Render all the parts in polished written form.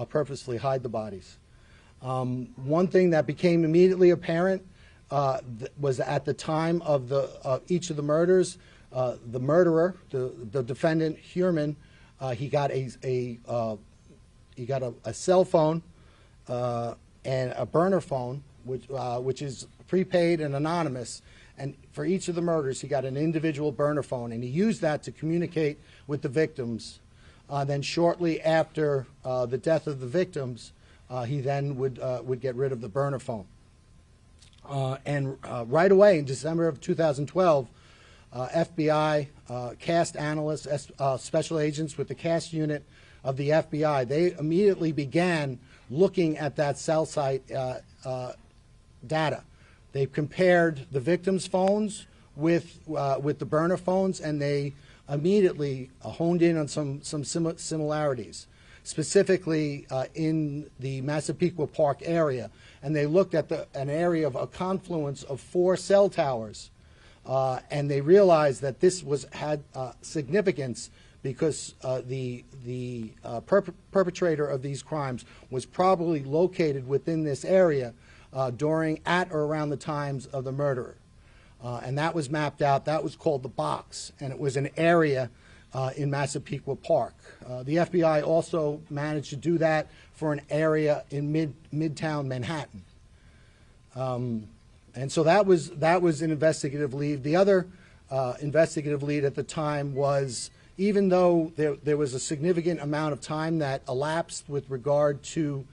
purposefully hide the bodies. One thing that became immediately apparent was at the time of each of the murders, the murderer, the defendant Heuermann, he got a cell phone and a burner phone, which is prepaid and anonymous. And for each of the murders, he got an individual burner phone, and he used that to communicate with the victims. Then shortly after the death of the victims, he then would get rid of the burner phone. And right away in December of 2012, FBI CAST analysts, special agents with the CAST unit of the FBI, they immediately began looking at that cell site data. They compared the victims' phones with the burner phones, and they immediately honed in on some similarities, specifically in the Massapequa Park area. And they looked at an area of a confluence of 4 cell towers, and they realized that this had significance because the perpetrator of these crimes was probably located within this area at or around the times of the murder. And that was mapped out. That was called the box, and it was an area in Massapequa Park. The FBI also managed to do that for an area in Midtown Manhattan. And so that was an investigative lead. The other investigative lead at the time was, even though there was a significant amount of time that elapsed with regard to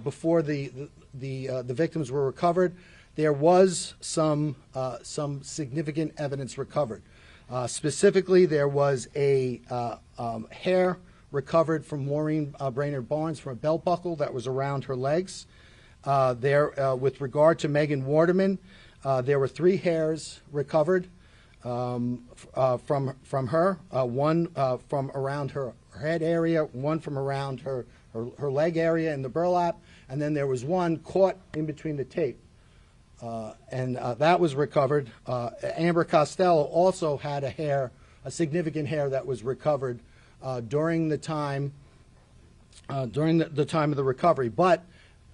before the victims were recovered, there was some significant evidence recovered. Specifically, there was a hair recovered from Maureen Brainerd Barnes from a belt buckle that was around her legs. With regard to Megan Waterman, there were 3 hairs recovered from her, one from around her head area, one from around her leg area in the burlap, and then there was one caught in between the tape. And that was recovered. Amber Costello also had a significant hair that was recovered during the time of the recovery. But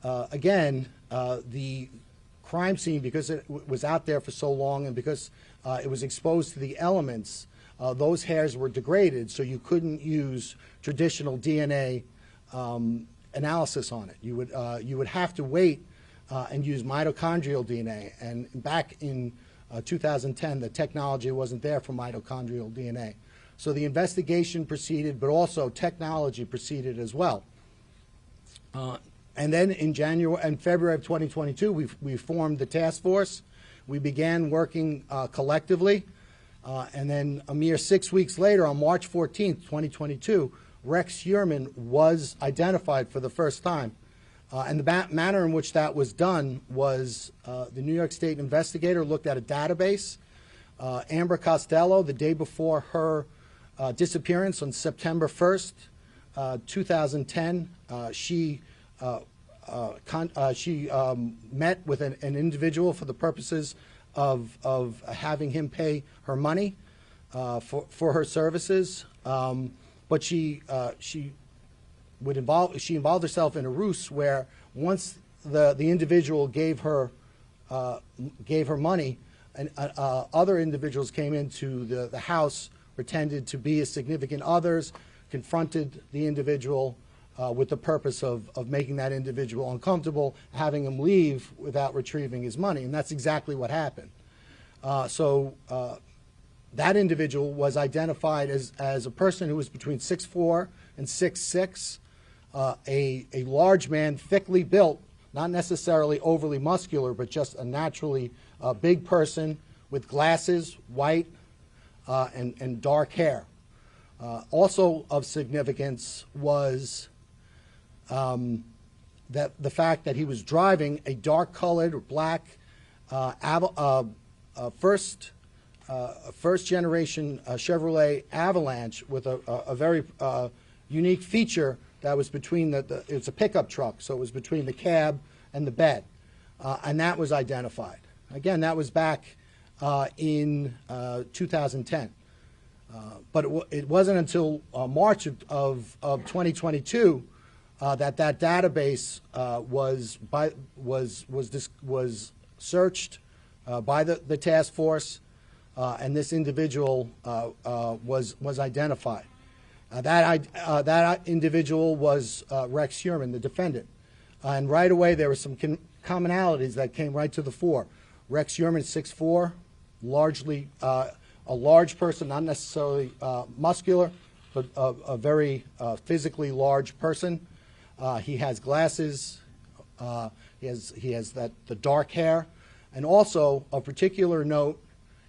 again, the crime scene, because it was out there for so long and because it was exposed to the elements, those hairs were degraded, so you couldn't use traditional DNA analysis on it. You would have to wait and use mitochondrial DNA. And back in 2010, the technology wasn't there for mitochondrial DNA. So the investigation proceeded, but also technology proceeded as well. And then in February of 2022, we formed the task force. We began working collectively. And then a mere 6 weeks later, on March 14th, 2022, Rex Heuermann was identified for the first time. And the manner in which that was done was the New York State investigator looked at a database. Amber Costello, the day before her disappearance on September 1st, 2010, she met with an individual for the purposes of having him pay her money for her services. But she involved herself in a ruse where once the individual gave her money, and other individuals came into the house, pretended to be significant others, confronted the individual with the purpose of making that individual uncomfortable, having him leave without retrieving his money. And that's exactly what happened. So that individual was identified as a person who was between 6'4" and 6'6", a large man, thickly built, not necessarily overly muscular, but just a naturally big person with glasses, white, and dark hair. Also of significance was that the fact that he was driving a dark-colored or black first-generation Chevrolet Avalanche with a very unique feature that was between it's a pickup truck, so it was between the cab and the bed, and that was identified. Again, that was back in 2010. But it wasn't until March of 2022 that database was searched by the task force, and this individual was identified. That individual was Rex Heuermann, the defendant. And right away, there were some commonalities that came right to the fore. Rex Heuermann, 6'4", largely a large person, not necessarily muscular, but a very physically large person. He has glasses. He has the dark hair, and also of particular note,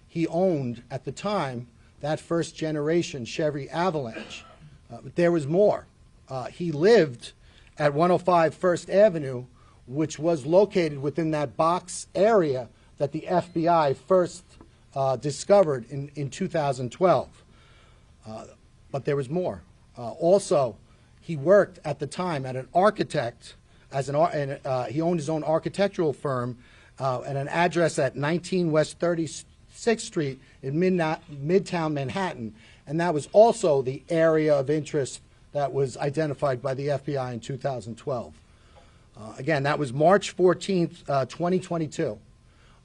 he owned at the time that first generation Chevy Avalanche. But there was more. He lived at 105 First Avenue, which was located within that box area that the FBI first discovered in 2012. But there was more. Also, he worked at the time at an architect, he owned his own architectural firm at an address at 19 West 36th Street in Midtown Manhattan. And that was also the area of interest that was identified by the FBI in 2012. Again, that was March 14th, 2022.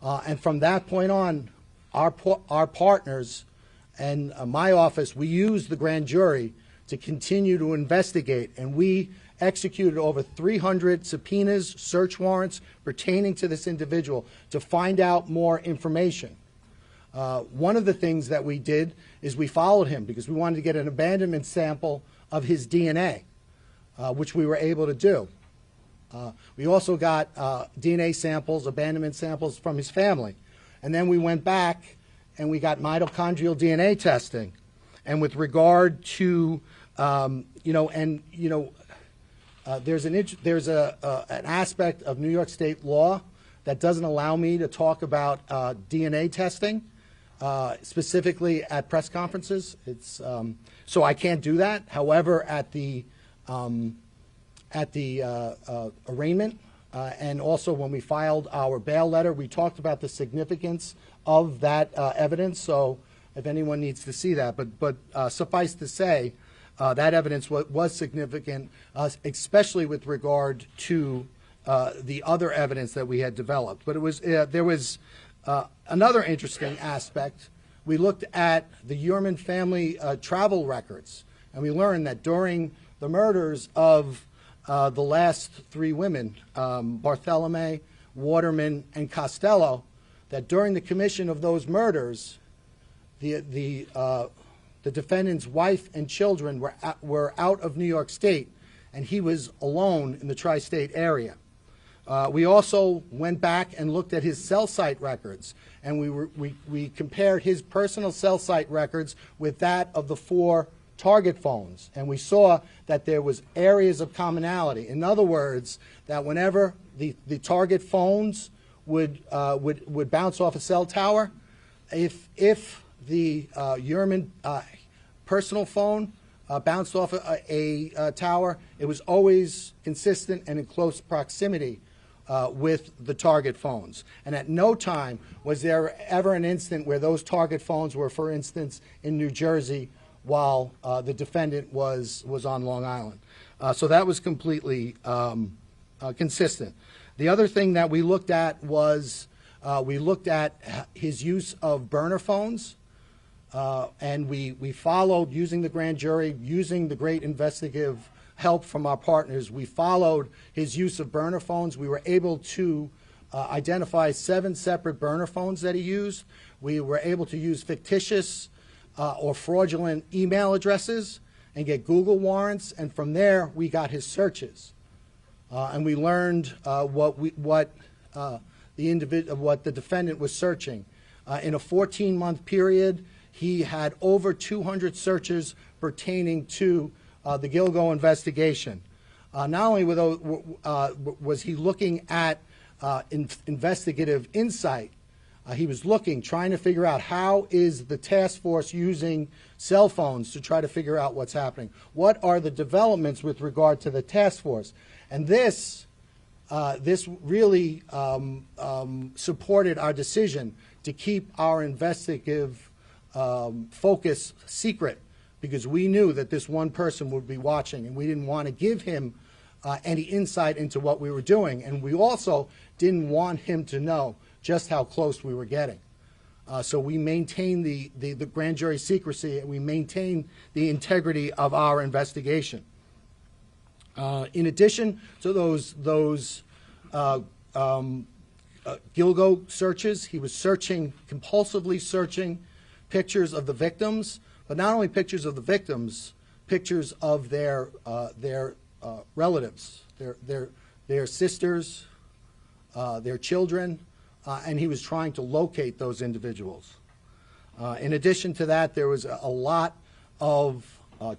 And from that point on, our partners and my office, we used the grand jury to continue to investigate, and we executed over 300 subpoenas, search warrants pertaining to this individual to find out more information. One of the things that we did is we followed him because we wanted to get an abandonment sample of his DNA, which we were able to do. We also got DNA samples, abandonment samples from his family. And then we went back and we got mitochondrial DNA testing. And with regard to, there's an aspect of New York State law that doesn't allow me to talk about DNA testing, specifically at press conferences. So I can't do that. However, at the arraignment and also when we filed our bail letter, we talked about the significance of that evidence. So if anyone needs to see that, but suffice to say, that evidence was significant, especially with regard to the other evidence that we had developed. But there was another interesting aspect. We looked at the Heuermann family travel records, and we learned that during the murders of the last three women, Barthelemy, Waterman, and Costello, that during the commission of those murders, the defendant's wife and children were out of New York State, and he was alone in the tri-state area. We also went back and looked at his cell site records, and we compared his personal cell site records with that of the 4 target phones, and we saw that there was areas of commonality. In other words, that whenever the target phones would bounce off a cell tower, if the Heuermann personal phone bounced off a tower, it was always consistent and in close proximity with the target phones. And at no time was there ever an instant where those target phones were, for instance, in New Jersey while the defendant was on Long Island. So that was completely consistent. The other thing that we looked at was we looked at his use of burner phones, and we followed, using the grand jury, using the great investigative help from our partners, we followed his use of burner phones. We were able to identify 7 separate burner phones that he used. We were able to use fictitious or fraudulent email addresses and get Google warrants, and from there we got his searches. And we learned what the defendant was searching. In a 14-month period, he had over 200 searches pertaining to the Gilgo investigation. Not only was he looking at investigative insight, he was trying to figure out how is the task force using cell phones to try to figure out what's happening. What are the developments with regard to the task force? And this really supported our decision to keep our investigative focus secret, because we knew that this one person would be watching, and we didn't want to give him any insight into what we were doing. And we also didn't want him to know just how close we were getting. So we maintained the grand jury secrecy, and we maintained the integrity of our investigation. In addition to those Gilgo searches, he was compulsively searching pictures of the victims, but not only pictures of the victims, pictures of their relatives, their sisters, their children, and he was trying to locate those individuals. In addition to that, there was a lot of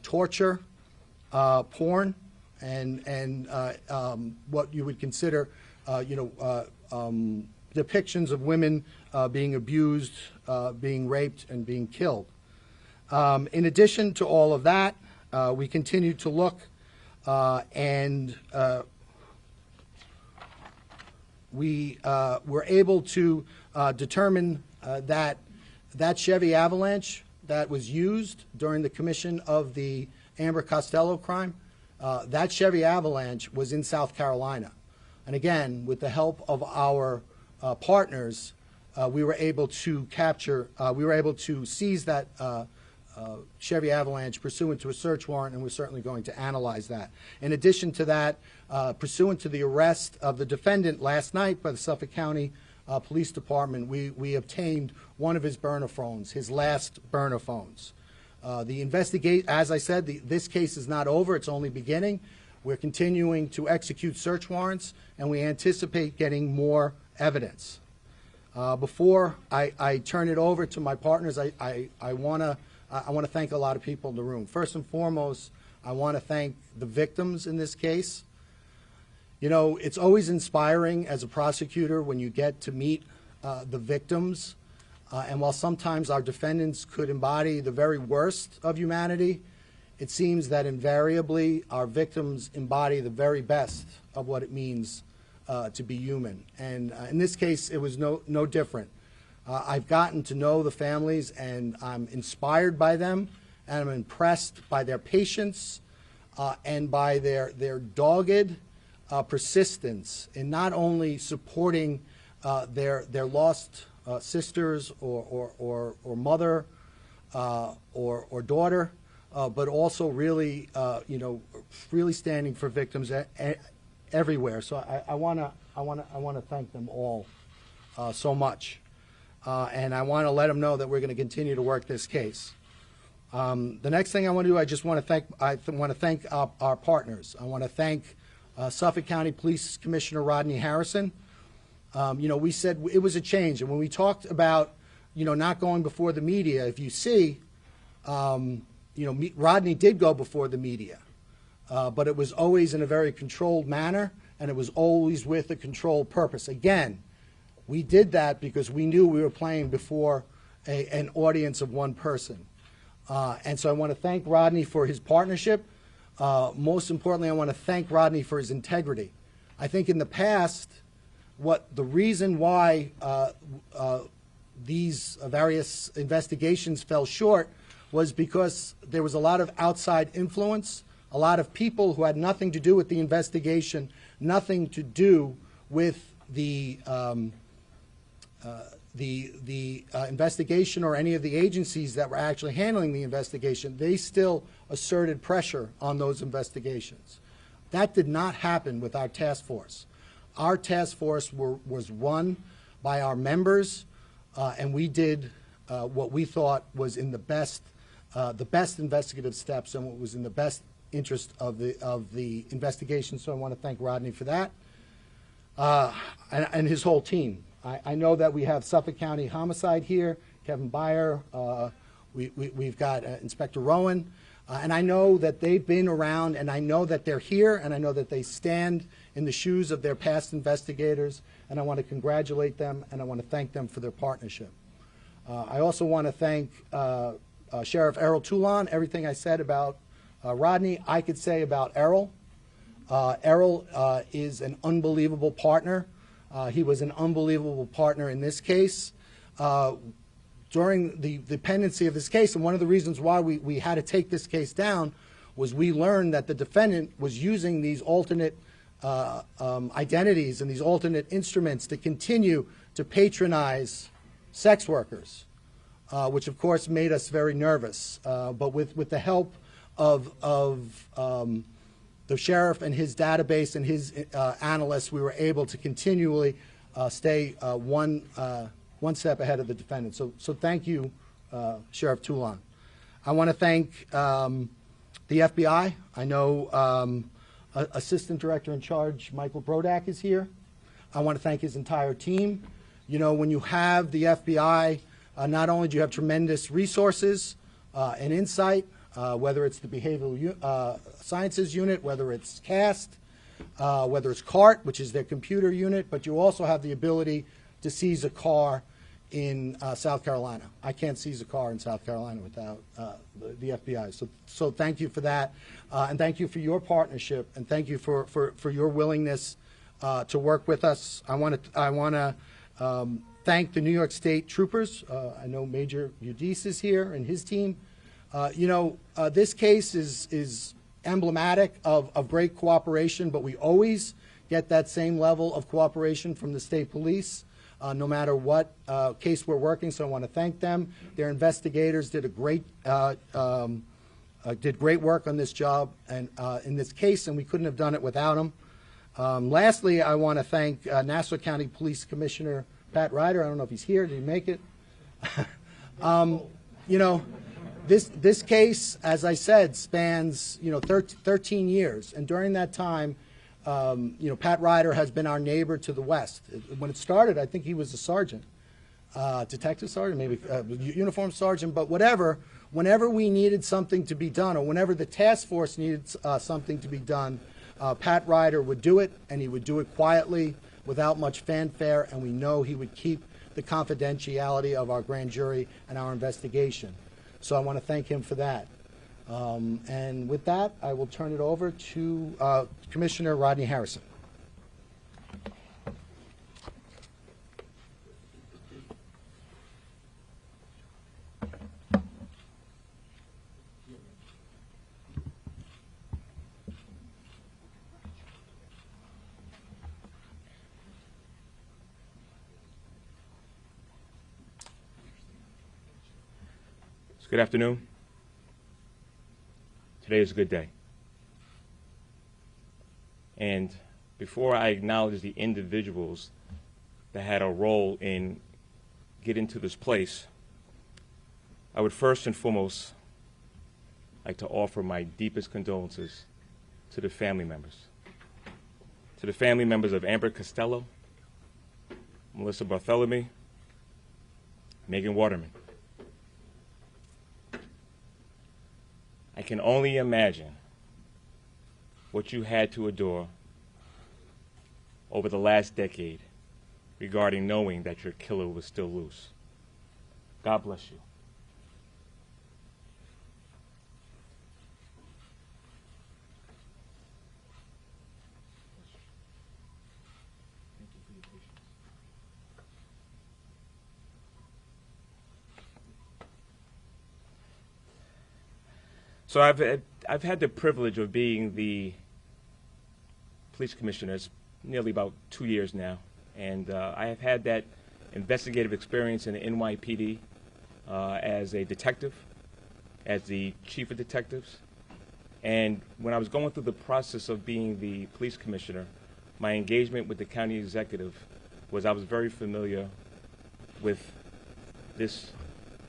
torture, porn, and what you would consider, depictions of women being abused, being raped, and being killed. In addition to all of that, we continued to look, and we were able to determine that Chevy Avalanche that was used during the commission of the Amber Costello crime, that Chevy Avalanche was in South Carolina. And again, with the help of our partners, we were able to seize that Chevy Avalanche pursuant to a search warrant, and we're certainly going to analyze that. In addition to that, pursuant to the arrest of the defendant last night by the Suffolk County Police Department, we obtained one of his burner phones, his last burner phones. As I said, this case is not over, it's only beginning. We're continuing to execute search warrants, and we anticipate getting more evidence. Before I turn it over to my partners, I want to thank a lot of people in the room. First and foremost, I want to thank the victims in this case. You know, it's always inspiring as a prosecutor when you get to meet the victims. And while sometimes our defendants could embody the very worst of humanity, it seems that invariably our victims embody the very best of what it means to be human. And in this case, it was no different. I've gotten to know the families, and I'm inspired by them, and I'm impressed by their patience and by their dogged persistence in not only supporting their lost sisters or mother or daughter, but also really, really standing for victims everywhere. So I want to thank them all so much, and I want to let them know that we're going to continue to work this case. The next thing I want to do, I just want to thank our partners. I want to thank Suffolk County Police Commissioner Rodney Harrison. We said it was a change, and when we talked about, not going before the media, if you see, Rodney did go before the media, but it was always in a very controlled manner, and it was always with a controlled purpose. Again, we did that because we knew we were playing before an audience of one person. And so I want to thank Rodney for his partnership. Most importantly, I want to thank Rodney for his integrity. I think in the past, the reason why these various investigations fell short was because there was a lot of outside influence, a lot of people who had nothing to do with the investigation, nothing to do with the investigation or any of the agencies that were actually handling the investigation. They still asserted pressure on those investigations. That did not happen with our task force. Our task force was run by our members, and we did what we thought was in the best investigative steps and what was in the best interest of the investigation. So I want to thank Rodney for that, and his whole team. I know that we have Suffolk County Homicide here, Kevin Byer. We've got Inspector Rowan. And I know that they've been around, and I know that they're here, and I know that they stand in the shoes of their past investigators, and I want to congratulate them, and I want to thank them for their partnership. I also want to thank Sheriff Errol Toulon. Everything I said about Rodney, I could say about Errol. Errol is an unbelievable partner. He was an unbelievable partner in this case. During the pendency of this case, and one of the reasons why we had to take this case down was we learned that the defendant was using these alternate identities and these alternate instruments to continue to patronize sex workers, which of course made us very nervous. But with the help of the sheriff and his database and his analysts, we were able to continually stay one step ahead of the defendant. So thank you, Sheriff Toulon. I want to thank the FBI. I know Assistant Director in Charge Michael Brodak is here. I want to thank his entire team. You know, when you have the FBI, not only do you have tremendous resources and insight, whether it's the Behavioral Sciences Unit, whether it's CAST, whether it's CART, which is their computer unit, but you also have the ability to seize a car in South Carolina. I can't seize a car in South Carolina without the FBI. So thank you for that, and thank you for your partnership, and thank you for your willingness to work with us. I want to thank the New York State troopers. I know Major Udis is here and his team. You know, this case is emblematic of great cooperation, but we always get that same level of cooperation from the state police, no matter what case we're working. So I want to thank them. Their investigators did great work on this job and in this case, and we couldn't have done it without them. Lastly, I want to thank Nassau County Police Commissioner Pat Ryder. I don't know if he's here. Did he make it? You know, this case, as I said, spans 13 years, and during that time, Pat Ryder has been our neighbor to the west. When it started, I think he was a sergeant, detective sergeant, maybe uniform sergeant, but whatever. Whenever we needed something to be done, or whenever the task force needed something to be done, Pat Ryder would do it, and he would do it quietly, without much fanfare, and we know he would keep the confidentiality of our grand jury and our investigation. So I want to thank him for that. And with that, I will turn it over to Commissioner Rodney Harrison. Good afternoon. Today is a good day. And before I acknowledge the individuals that had a role in getting to this place, I would first and foremost like to offer my deepest condolences to the family members. To the family members of Amber Costello, Melissa Bartholomew, Megan Waterman. I can only imagine what you had to endure over the last decade regarding knowing that your killer was still loose. God bless you. So I've had the privilege of being the police commissioner nearly about 2 years now, and I have had that investigative experience in the NYPD as a detective, as the chief of detectives, and when I was going through the process of being the police commissioner, my engagement with the county executive was I was very familiar with this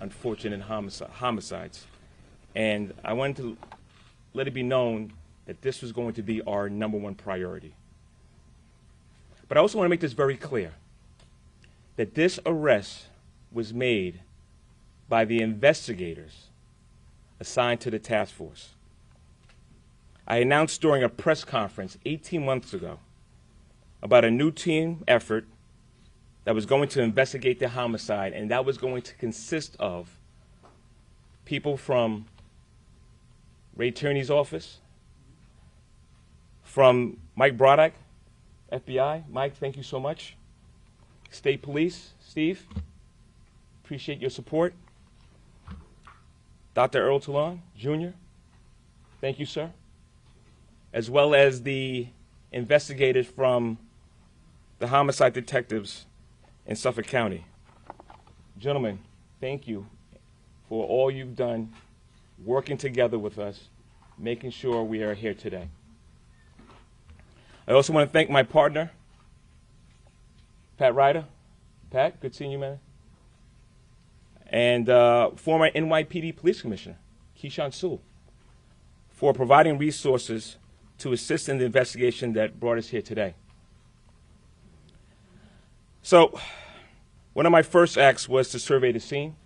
unfortunate homicides. And I wanted to let it be known that this was going to be our #1 priority. But I also want to make this very clear, that this arrest was made by the investigators assigned to the task force. I announced during a press conference 18 months ago about a new team effort that was going to investigate the homicide, and that was going to consist of people from Ray Tierney's office, from Mike Brodak, FBI. Mike, thank you so much. State Police, Steve, appreciate your support. Dr. Earl Toulon, Jr., Thank you, sir. As well as the investigators from the homicide detectives in Suffolk County. Gentlemen, thank you for all you've done, working together with us, making sure we are here today. I also want to thank my partner, Pat Ryder. Pat, good seeing you, man. And former NYPD Police Commissioner, Keyshawn Sewell, for providing resources to assist in the investigation that brought us here today. So, one of my first acts was to survey the scene.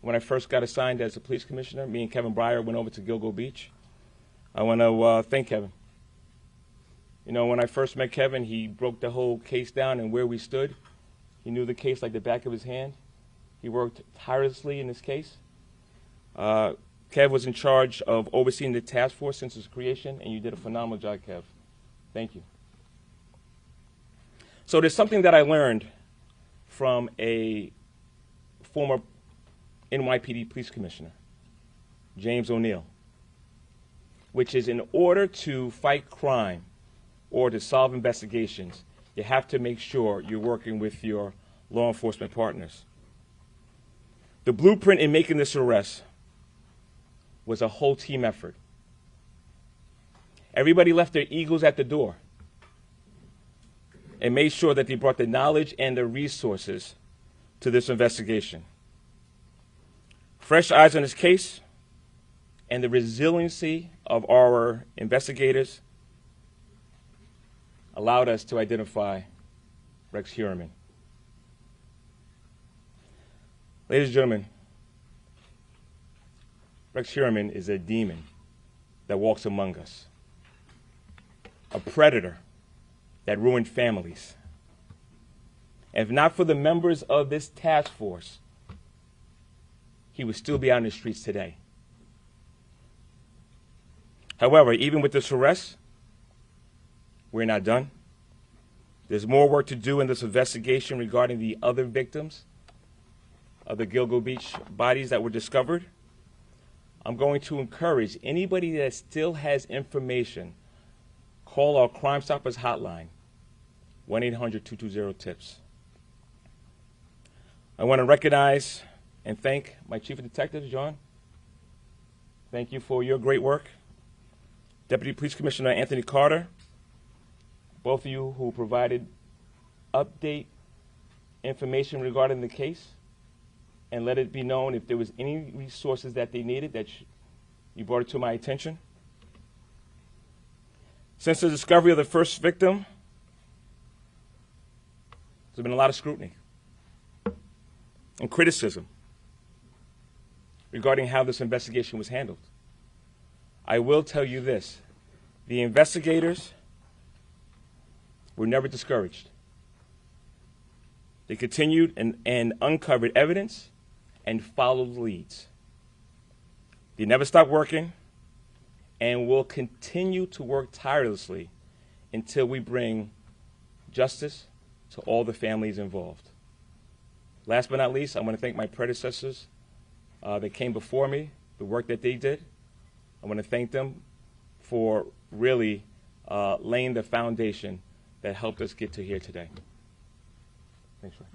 When I first got assigned as a police commissioner, me and Kevin Breyer went over to Gilgo Beach. I want to thank Kevin. You know, when I first met Kevin, he broke the whole case down and where we stood. He knew the case like the back of his hand. He worked tirelessly in this case. Kev was in charge of overseeing the task force since its creation, and you did a phenomenal job, Kev. Thank you. So there's something that I learned from a former NYPD police commissioner, James O'Neill, which is in order to fight crime or to solve investigations, you have to make sure you're working with your law enforcement partners. The blueprint in making this arrest was a whole team effort. Everybody left their egos at the door and made sure that they brought the knowledge and the resources to this investigation. Fresh eyes on this case and the resiliency of our investigators allowed us to identify Rex Heuermann. Ladies and gentlemen, Rex Heuermann is a demon that walks among us, a predator that ruined families. If not for the members of this task force, he would still be out in the streets today. However, even with this arrest, we're not done. There's more work to do in this investigation regarding the other victims of the Gilgo Beach bodies that were discovered. I'm going to encourage anybody that still has information, call our Crime Stoppers hotline, 1-800-220-TIPS. I want to recognize and thank my Chief of Detectives, John. Thank you for your great work. Deputy Police Commissioner Anthony Carter, both of you who provided update information regarding the case and let it be known if there was any resources that they needed that you brought it to my attention. Since the discovery of the first victim, there's been a lot of scrutiny and criticism regarding how this investigation was handled. I will tell you this, the investigators were never discouraged. They continued and uncovered evidence and followed leads. They never stopped working and will continue to work tirelessly until we bring justice to all the families involved. Last but not least, I want to thank my predecessors that came before me, the work that they did. I want to thank them for really laying the foundation that helped us get to here today. Thanks, Ray.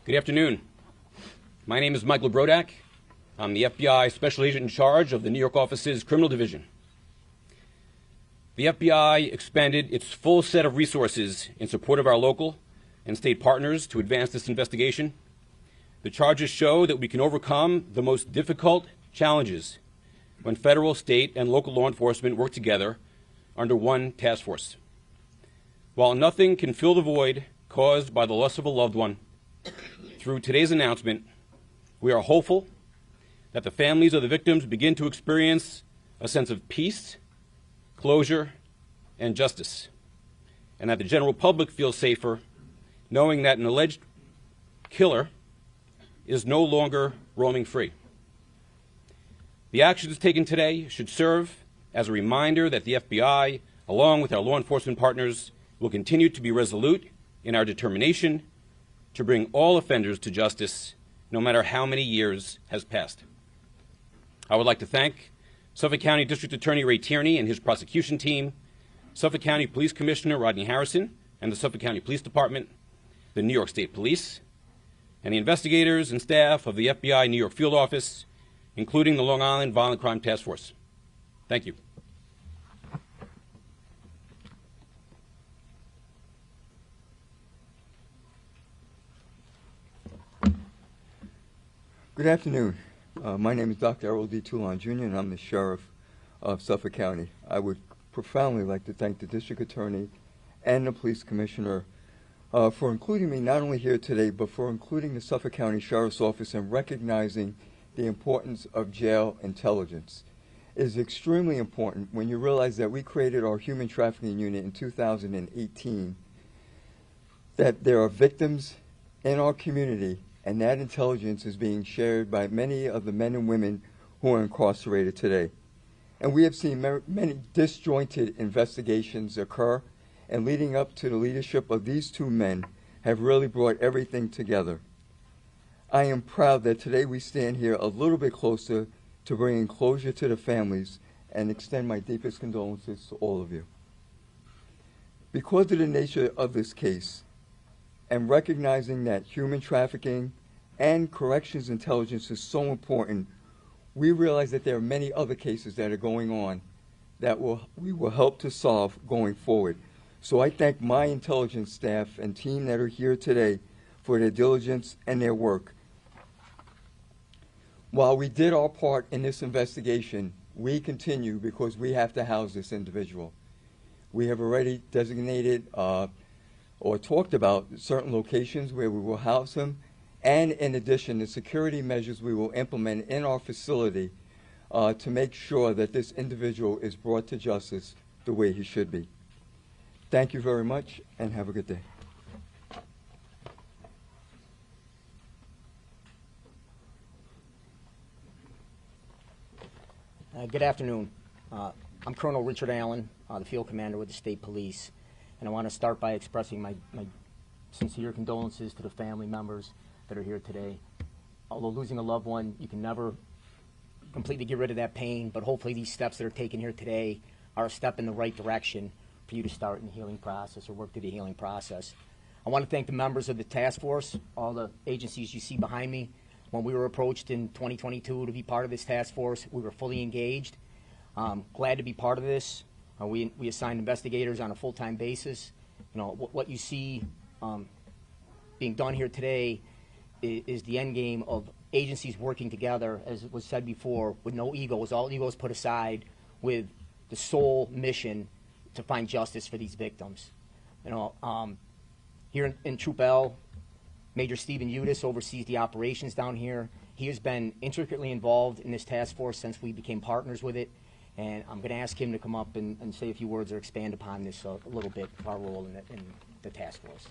Good afternoon. My name is Michael Brodak. I'm the FBI Special Agent in charge of the New York office's Criminal Division. The FBI expended its full set of resources in support of our local and state partners to advance this investigation. The charges show that we can overcome the most difficult challenges when federal, state, and local law enforcement work together under one task force. While nothing can fill the void caused by the loss of a loved one, through today's announcement, we are hopeful that the families of the victims begin to experience a sense of peace, closure, and justice, and that the general public feels safer knowing that an alleged killer is no longer roaming free. The actions taken today should serve as a reminder that the FBI, along with our law enforcement partners, will continue to be resolute in our determination to bring all offenders to justice, no matter how many years has passed. I would like to thank Suffolk County District Attorney Ray Tierney and his prosecution team, Suffolk County Police Commissioner Rodney Harrison and the Suffolk County Police Department, the New York State Police, and the investigators and staff of the FBI New York Field Office, including the Long Island Violent Crime Task Force. Thank you. Good afternoon. My name is Dr. Errol D. Toulon, Jr., and I'm the Sheriff of Suffolk County. I would profoundly like to thank the District Attorney and the Police Commissioner for including me not only here today, but for including the Suffolk County Sheriff's Office and recognizing the importance of jail intelligence. It is extremely important when you realize that we created our human trafficking unit in 2018, that there are victims in our community, and that intelligence is being shared by many of the men and women who are incarcerated today. And we have seen many disjointed investigations occur, and leading up to the leadership of these two men have really brought everything together. I am proud that today we stand here a little bit closer to bringing closure to the families and extend my deepest condolences to all of you. Because of the nature of this case, and recognizing that human trafficking and corrections intelligence is so important, we realize that there are many other cases that are going on that we will help to solve going forward. So I thank my intelligence staff and team that are here today for their diligence and their work. While we did our part in this investigation, we continue because we have to house this individual. We have already designated or talked about certain locations where we will house him, and in addition, the security measures we will implement in our facility to make sure that this individual is brought to justice the way he should be. Thank you very much, and have a good day. Good afternoon. I'm Colonel Richard Allen, the field commander with the State Police, and I want to start by expressing my sincere condolences to the family members that are here today. Although losing a loved one, you can never completely get rid of that pain, but hopefully these steps that are taken here today are a step in the right direction for you to start in the healing process or work through the healing process. I want to thank the members of the task force, all the agencies you see behind me. When we were approached in 2022 to be part of this task force, we were fully engaged. Glad to be part of this. We assigned investigators on a full-time basis. You know, what you see being done here today is the end game of agencies working together, as was said before, with no egos, all egos put aside, with the sole mission to find justice for these victims. You know, here in Troop L, Major Stephen Udis oversees the operations down here. He has been intricately involved in this task force since we became partners with it, and I'm going to ask him to come up and say a few words or expand upon this a little bit, our role in the task force.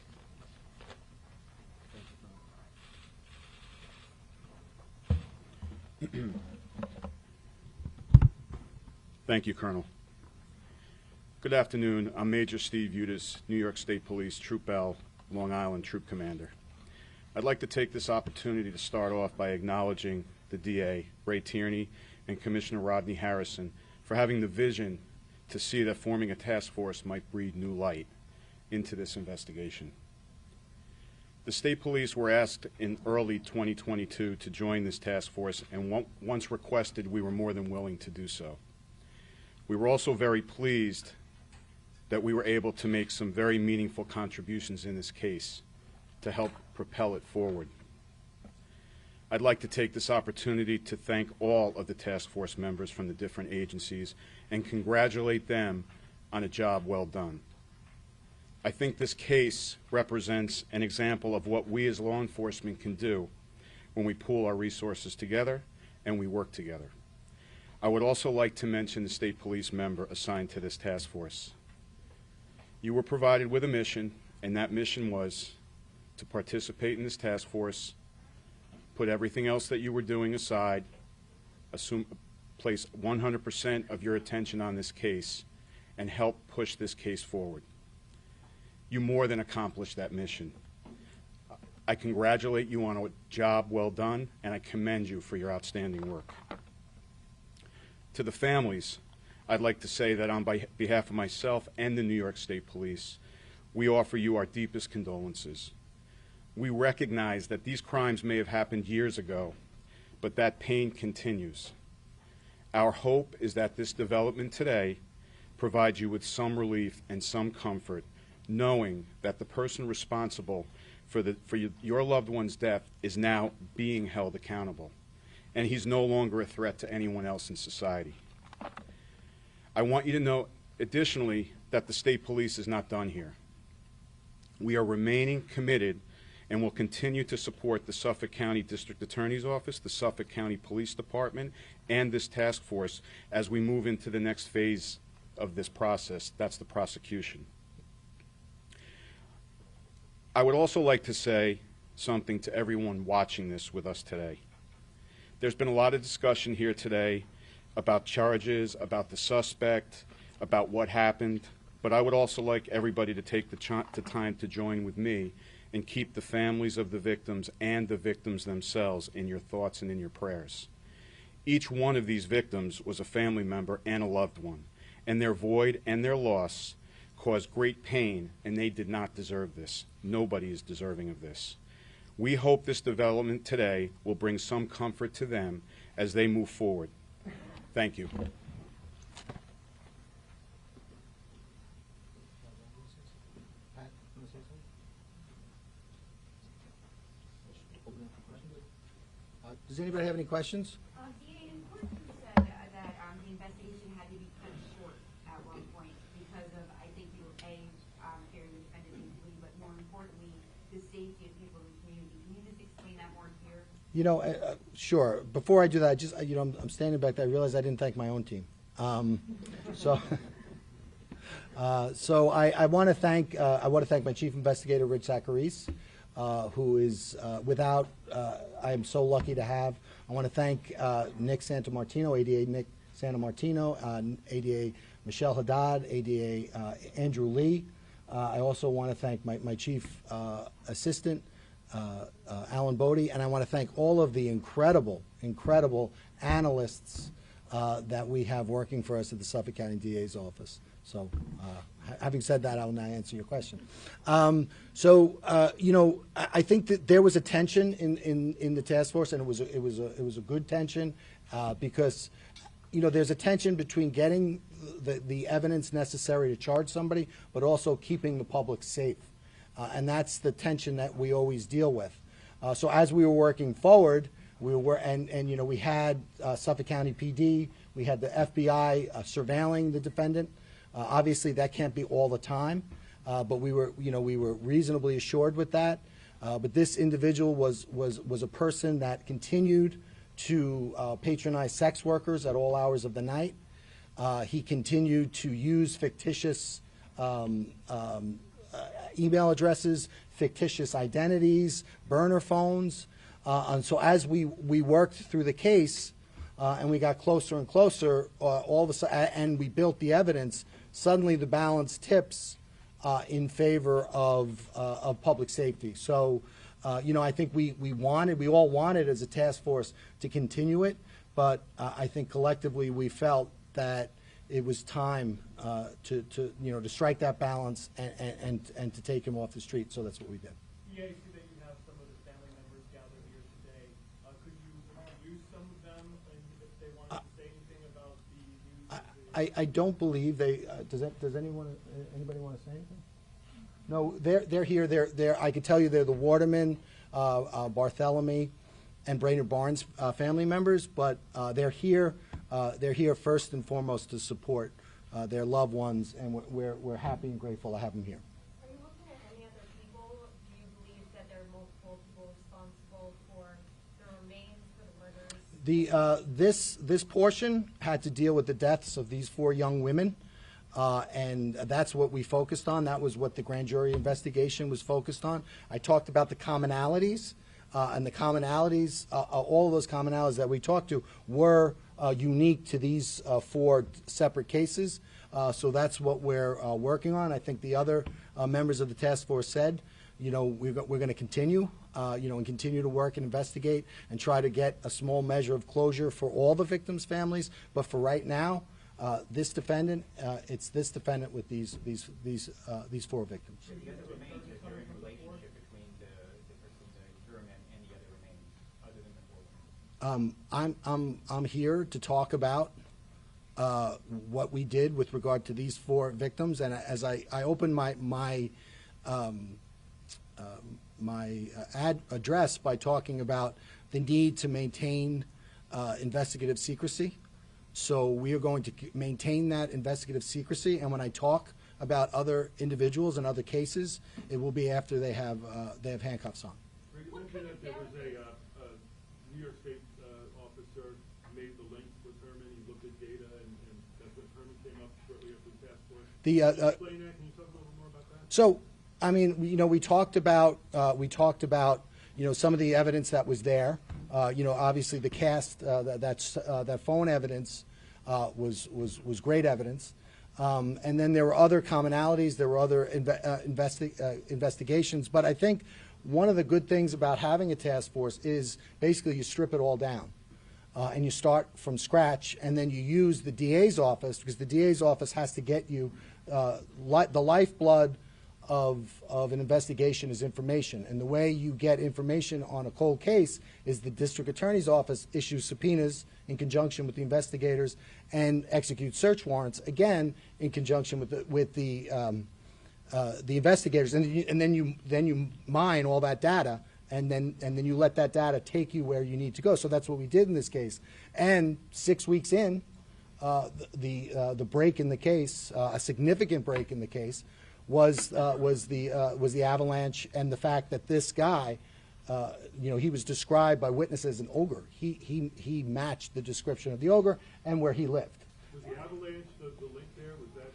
Thank you, Colonel. Good afternoon. I'm Major Steve Udis, New York State Police, Troop L, Long Island Troop Commander. I'd like to take this opportunity to start off by acknowledging the DA, Ray Tierney, and Commissioner Rodney Harrison for having the vision to see that forming a task force might breathe new light into this investigation. The State Police were asked in early 2022 to join this task force, and once requested, we were more than willing to do so. We were also very pleased that we were able to make some very meaningful contributions in this case to help propel it forward. I'd like to take this opportunity to thank all of the task force members from the different agencies and congratulate them on a job well done. I think this case represents an example of what we as law enforcement can do when we pool our resources together and we work together. I would also like to mention the State Police member assigned to this task force. You were provided with a mission, and that mission was to participate in this task force, put everything else that you were doing aside, place 100% of your attention on this case, and help push this case forward. You more than accomplished that mission. I congratulate you on a job well done, and I commend you for your outstanding work. To the families, I'd like to say that on behalf of myself and the New York State Police, we offer you our deepest condolences. We recognize that these crimes may have happened years ago, but that pain continues. Our hope is that this development today provides you with some relief and some comfort, knowing that the person responsible for your loved one's death is now being held accountable, and he's no longer a threat to anyone else in society. I want you to know, additionally, that the state police is not done here. We are remaining committed and will continue to support the Suffolk County District Attorney's Office, the Suffolk County Police Department, and this task force as we move into the next phase of this process. That's the prosecution. I would also like to say something to everyone watching this with us today. There's been a lot of discussion here today about charges, about the suspect, about what happened, but I would also like everybody to take the time to join with me and keep the families of the victims and the victims themselves in your thoughts and in your prayers. Each one of these victims was a family member and a loved one, and their void and their loss caused great pain, and they did not deserve this. Nobody is deserving of this. We hope this development today will bring some comfort to them as they move forward. Thank you. Does anybody have any questions? DA, in court you said that the investigation had to be cut short at one point because of, I think you were fearing the defendant being flee, but more importantly, the safety of people in the community. Can you just explain that more here? You know, sure. Before I do that, I'm standing back there. I realized I didn't thank my own team. So I want to thank my chief investigator, Rich Zacharis, who is I am so lucky to have. I want to thank Nick Santamartino, ADA Nick Santamartino, ADA Michelle Haddad, ADA Andrew Lee. I also want to thank my chief assistant, Alan Bodie, and I want to thank all of the incredible analysts that we have working for us at the Suffolk County DA's office. So, having said that, I will now answer your question. You know, I think that there was a tension in the task force, and it was a good tension because, you know, there's a tension between getting the evidence necessary to charge somebody, but also keeping the public safe. And that's the tension that we always deal with. So as we were working forward, and you know, we had Suffolk County PD, we had the FBI surveilling the defendant. Obviously, that can't be all the time, but we were reasonably assured with that. But this individual was a person that continued to patronize sex workers at all hours of the night. He continued to use fictitious email addresses, fictitious identities, burner phones. And so as we worked through the case and we got closer and closer, all of a sudden, and we built the evidence, suddenly the balance tips in favor of public safety. So, you know, I think we all wanted as a task force to continue it, but I think collectively we felt that it was time to strike that balance and to take him off the street. So that's what we did. Yeah, I see that you have some of the family members gathered here today. Could you introduce some of them, and if they wanted to say anything about the news? I don't believe they. Does anybody want to say anything? No, they're here. They're. I can tell you they're the Waterman, Bartholomew, and Brainerd Barnes family members, but they're here. They're here first and foremost to support their loved ones, and we're happy and grateful to have them here. Are you looking at any other people? Do you believe that there are multiple people responsible for the remains for the murders? This portion had to deal with the deaths of these 4 young women, and that's what we focused on. That was what the grand jury investigation was focused on. I talked about the commonalities, and the commonalities, all of those commonalities that we talked to were unique to these 4 separate cases. So that's what we're working on. I think the other members of the task force said, we're going to continue, and continue to work and investigate and try to get a small measure of closure for all the victims' families. But for right now, this defendant, it's this defendant with these 4 victims. The other remains, is there any relationship between the person, the juror and the other remains, other than the 4 women? I'm here to talk about what we did with regard to these 4 victims, and as I opened my address by talking about the need to maintain investigative secrecy. So we are going to maintain that investigative secrecy, and when I talk about other individuals and other cases, it will be after they have handcuffs on. Rick, you mentioned that there was a New York State officer made the link with Herman. He looked at data, and that's when Herman came up shortly after the task force. Can you explain that? Can you talk a little more about that? So, I mean, we talked about some of the evidence that was there. Obviously the cast, that phone evidence was great evidence. And then there were other commonalities, there were other investigations. But I think one of the good things about having a task force is basically you strip it all down. And you start from scratch, and then you use the DA's office, because the DA's office has to get you the lifeblood of an investigation is information. And the way you get information on a cold case is the district attorney's office issues subpoenas in conjunction with the investigators and executes search warrants, again, in conjunction with the investigators. And then you mine all that data, and then you let that data take you where you need to go. So that's what we did in this case. And 6 weeks in, the break in the case, a significant break in the case, was the avalanche and the fact that this guy, he was described by witnesses as an ogre. He matched the description of the ogre and where he lived. Was the avalanche the link there? Was that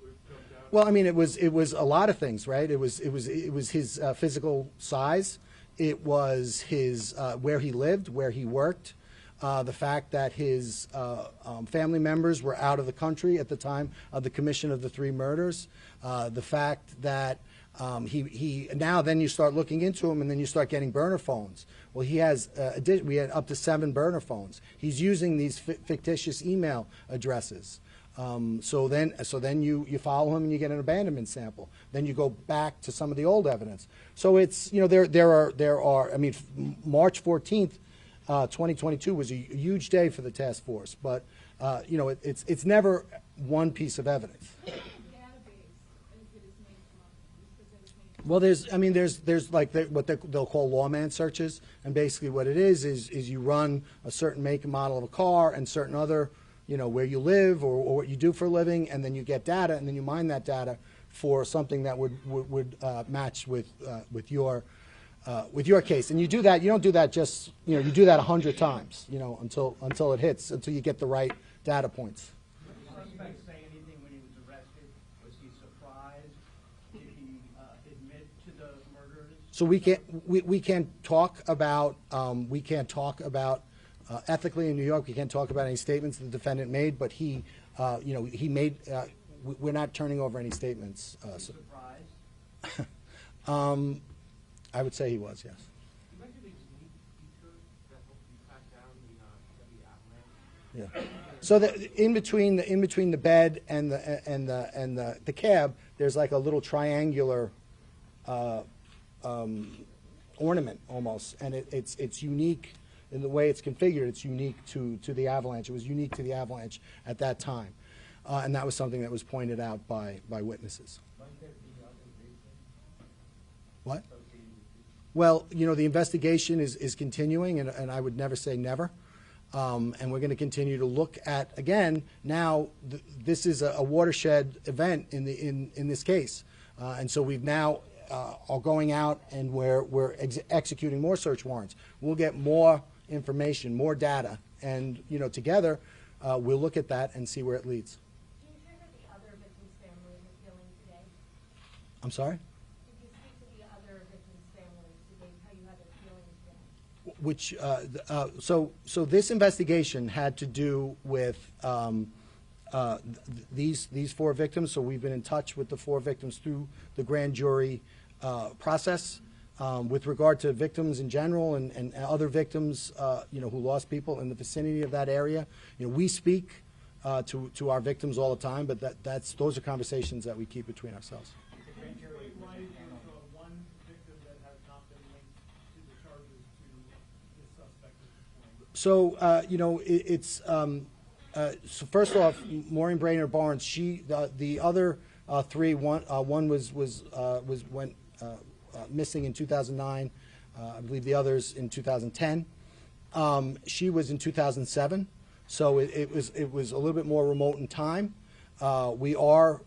what jumped out? Well, I mean, it was a lot of things, right? It was his physical size. It was his where he lived, where he worked. The fact that his family members were out of the country at the time of the commission of the 3 murders. The fact that now then you start looking into him, and then you start getting burner phones. Well, we had up to 7 burner phones. He's using these fictitious email addresses. So then you follow him and you get an abandonment sample. Then you go back to some of the old evidence. So it's there are I mean, March 14th. 2022 was a huge day for the task force, but it's never one piece of evidence. Well, there's like what they'll call lawman searches, and basically what it is you run a certain make and model of a car and certain other, where you live or what you do for a living, and then you get data, and then you mine that data for something that would match with your case. And you do that. You don't do that just you do that 100 times until it hits, until you get the right data points. Did the suspect say anything when he was arrested? Was he surprised? Did he admit to the murders? So we can't talk about ethically in New York. We can't talk about any statements the defendant made, but he made. We're not turning over any statements. Surprised? I would say he was, yes. You mentioned these unique features that help you track down the avalanche. Yeah. So in between the bed and the cab, there's like a little triangular ornament almost, and it's unique in the way it's configured. It's unique to the avalanche. It was unique to the avalanche at that time, and that was something that was pointed out by witnesses. What? Well, the investigation is continuing, and I would never say never. And we're going to continue to look at, again, now this is a watershed event in this case. And so we've now are going out and we're executing more search warrants. We'll get more information, more data, and together we'll look at that and see where it leads. Do you hear that the other victims' families are feeling today? I'm sorry? Did you speak to the other victims' families today, how you had their feelings today? Which so this investigation had to do with these 4 victims. So we've been in touch with the 4 victims through the grand jury process. With regard to victims in general and other victims, who lost people in the vicinity of that area, we speak to our victims all the time, but those are conversations that we keep between ourselves. Why is one victim that has not been linked to the charges to the suspect at this point? So, so first off, Maureen Brainerd Barnes, the other 3, one went missing in 2009. I believe the others in 2010. She was in 2007, so it was a little bit more remote in time. We are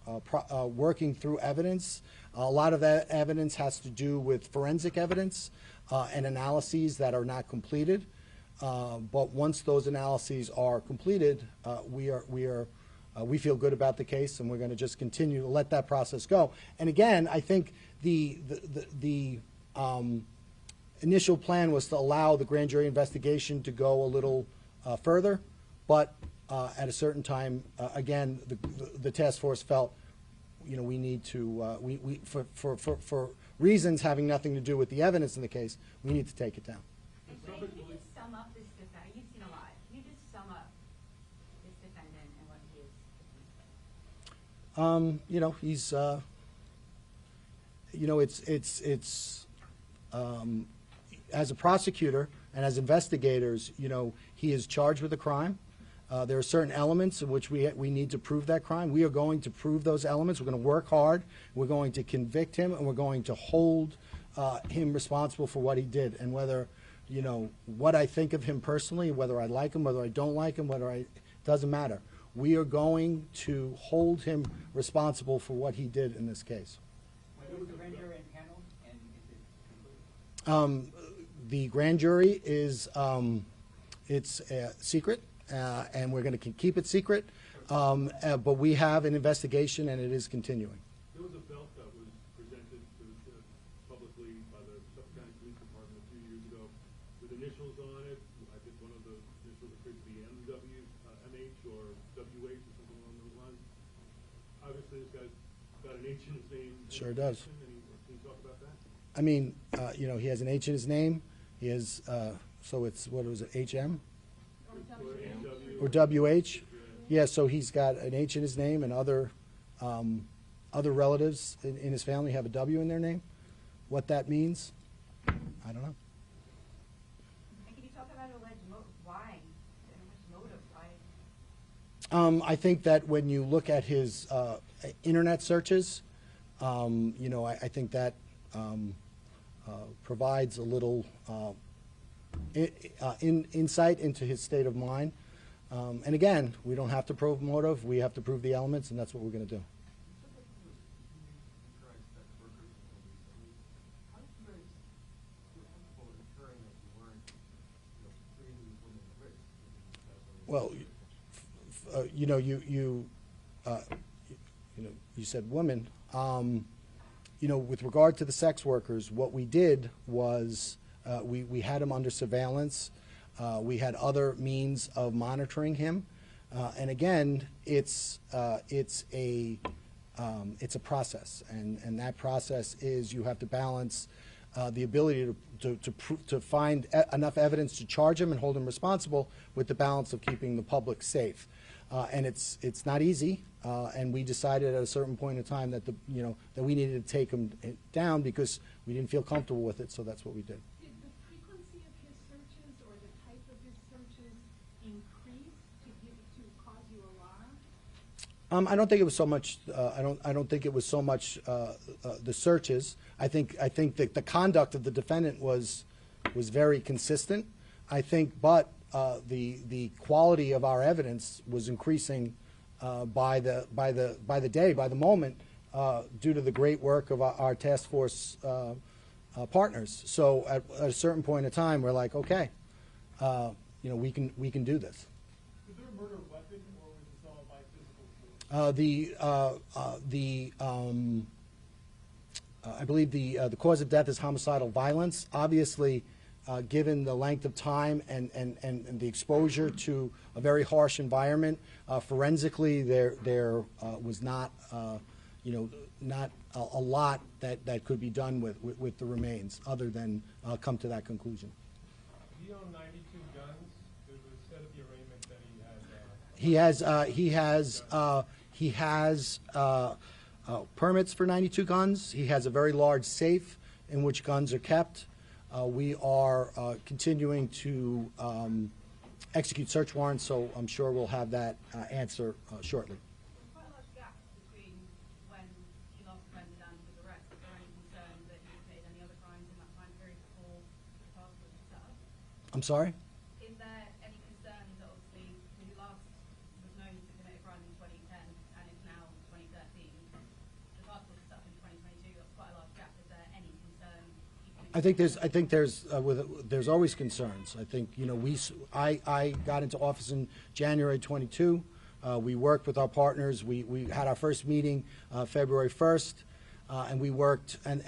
working through evidence. A lot of that evidence has to do with forensic evidence and analyses that are not completed. But once those analyses are completed, we feel good about the case, and we're going to just continue to let that process go. And again, I think the initial plan was to allow the grand jury investigation to go a little further, but at a certain time, again, the task force felt, we need to, for reasons having nothing to do with the evidence in the case, we need to take it down. And can you just sum up this defendant? You've seen a lot. Can you just sum up this defendant and what he is? He's, as a prosecutor and as investigators, he is charged with a crime. There are certain elements in which we need to prove that crime. We are going to prove those elements. We're going to work hard. We're going to convict him, and we're going to hold him responsible for what he did. And whether, what I think of him personally, whether I like him, whether I don't like him, doesn't matter. We are going to hold him responsible for what he did in this case. When was the grand jury impaneled, and is it concluded? The grand jury is it's secret, and we're going to keep it secret. But we have an investigation, and it is continuing. There was a belt that was presented publicly by the Suffolk County Police Department a few years ago with initials on it. I think one of the initials appears to be MW, MH, or WH, or something along those lines. Obviously, this guy's got an H in his name. Sure does. Can you talk about that? I mean, he has an H in his name. He has, so it's, what was it, HM? Or WH? Yeah, so he's got an H in his name, and other relatives in his family have a W in their name. What that means, I don't know. And can you talk about alleged why? Motive? Why? I think that when you look at his internet searches, I think that provides a little insight into his state of mind. And again, we don't have to prove motive. We have to prove the elements, and that's what we're going to do. Well, you said women. With regard to the sex workers, what we did was we had him under surveillance. We had other means of monitoring him, and again, it's a process, and that process is you have to balance the ability to find enough evidence to charge him and hold him responsible with the balance of keeping the public safe. And it's not easy, and we decided at a certain point in time that that we needed to take him down because we didn't feel comfortable with it, so that's what we did. Did the frequency of his searches or the type of his searches increase to cause you alarm? I don't think it was so much. I don't think it was so much the searches. I think that the conduct of the defendant was very consistent. I think, but the quality of our evidence was increasing by the day, by the moment, due to the great work of our task force partners. So at a certain point in time, we're like, okay, we can do this. Was there a murder weapon, or was this all by physical force? I believe the cause of death is homicidal violence. Obviously, given the length of time and the exposure to a very harsh environment. Forensically, there was not, not a lot that could be done with the remains, other than come to that conclusion. He owned 92 guns. It was said at the arraignment that He has permits for 92 guns. He has a very large safe in which guns are kept. We are continuing to execute search warrants, so I'm sure we'll have that answer shortly. There's quite a large gap between when he last offended and was arrested. Is there any concern that he committed any other crimes in that time period before the task was set up? I'm sorry? Is there any concern that obviously he last was known to commit a crime in 2010 and it's now 2013? The task was set up in 2022. That's quite a large gap. Is there any concern? I think there's always concerns. I think, I got into office in January 22. We worked with our partners. We had our first meeting February 1st, and we worked. And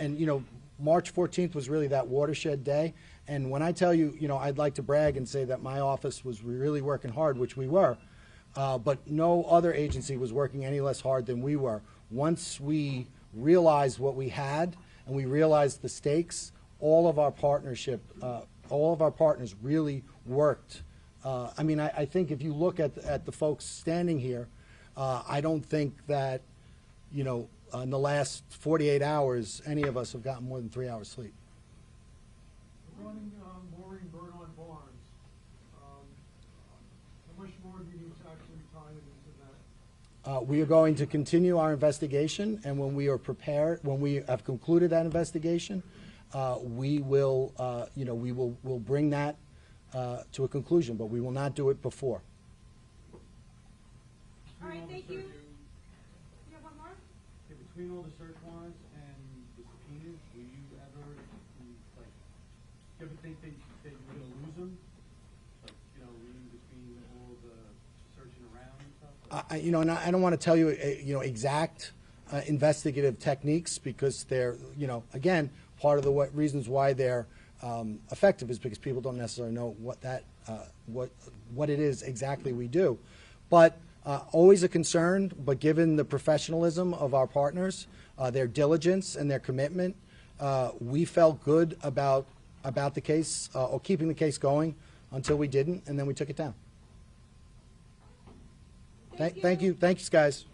March 14th was really that watershed day. And when I tell you, I'd like to brag and say that my office was really working hard, which we were, but no other agency was working any less hard than we were. Once we realized what we had and we realized the stakes, all of our partners really worked. I think if you look at the folks standing here, I don't think that, in the last 48 hours, any of us have gotten more than 3 hours sleep. Running mooring burn-on barns. How much more do you need to actually tie into that? We are going to continue our investigation, and when we are prepared, when we have concluded that investigation, we will, we'll bring that to a conclusion, but we will not do it before. All right, thank you. You have one more? Okay, between all the search warrants and the subpoenas, will you ever, like, do you ever think that you're going to lose them? Like, reading between all the searching around and stuff? And I don't want to tell you, exact investigative techniques, because they're, again, part of the reasons why they're effective is because people don't necessarily know what it is exactly we do. But always a concern, but given the professionalism of our partners, their diligence and their commitment, we felt good about the case, or keeping the case going until we didn't, and then we took it down. Thank you. Thanks, guys.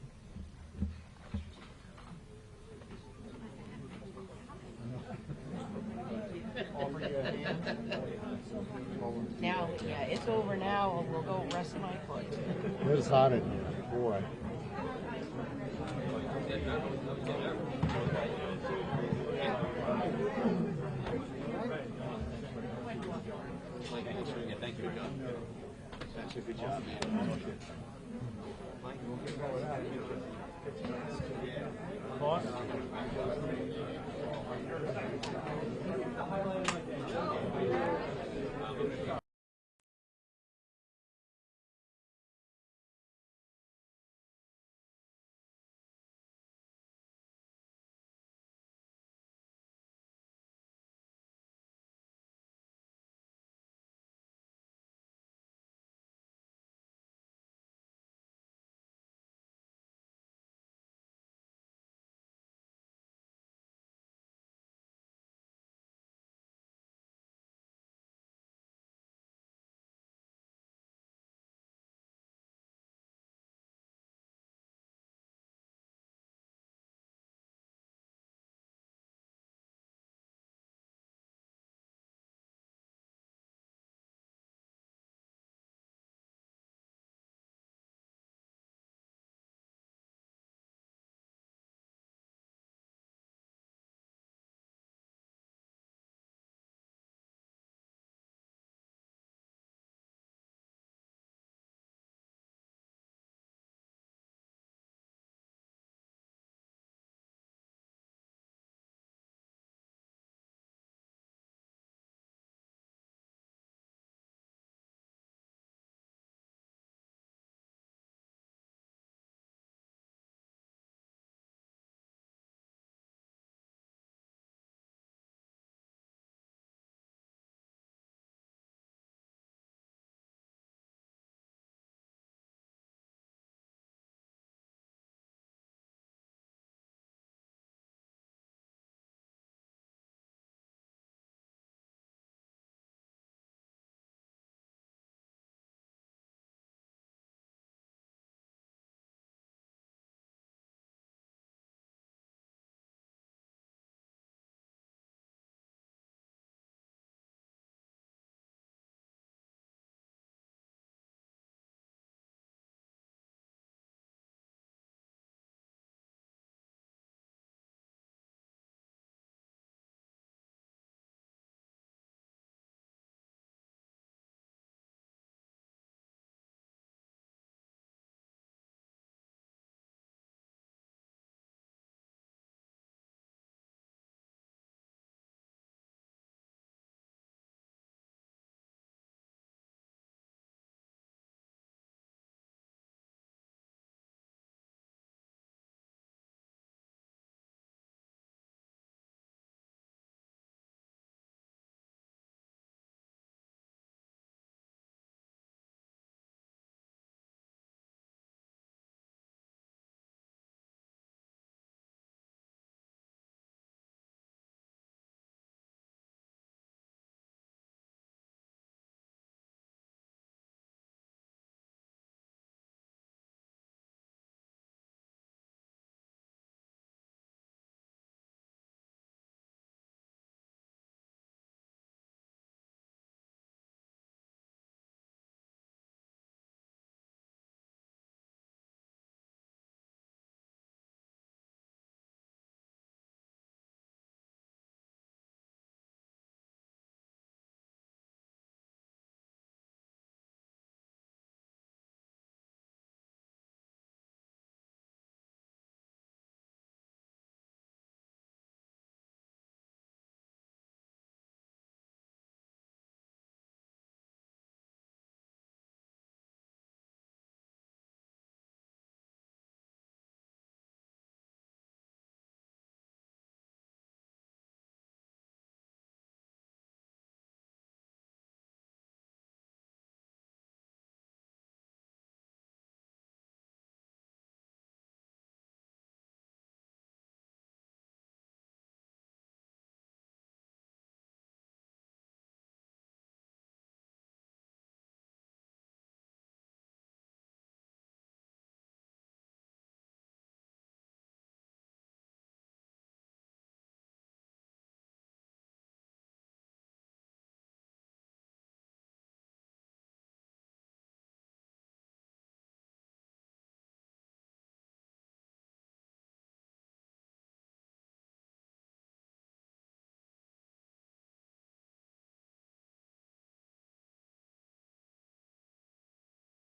Now, yeah, it's over now. We'll go rest my foot. It was hot in here, boy. Thank you. That's a good job, man. Boss?